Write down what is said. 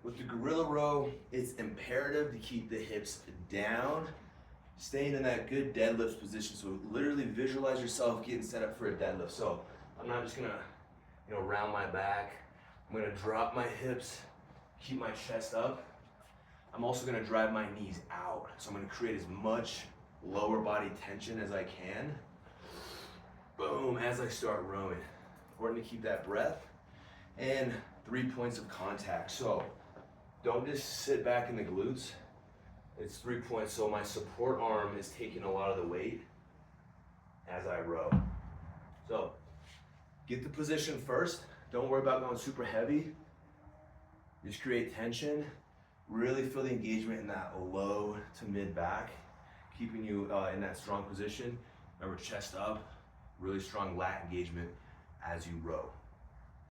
With the gorilla row, it's imperative to keep the hips down, staying in that good deadlift position. So literally visualize yourself getting set up for a deadlift. So I'm not just gonna, round my back. I'm gonna drop my hips, keep my chest up. I'm also gonna drive my knees out. So I'm gonna create as much lower body tension as I can. Boom, as I start rowing. Important to keep that breath and 3 points of contact. So don't just sit back in the glutes. It's 3 points, so my support arm is taking a lot of the weight as I row. So get the position first. Don't worry about going super heavy. Just create tension. Really feel the engagement in that low to mid back, keeping you in that strong position. Remember, chest up, really strong lat engagement as you row.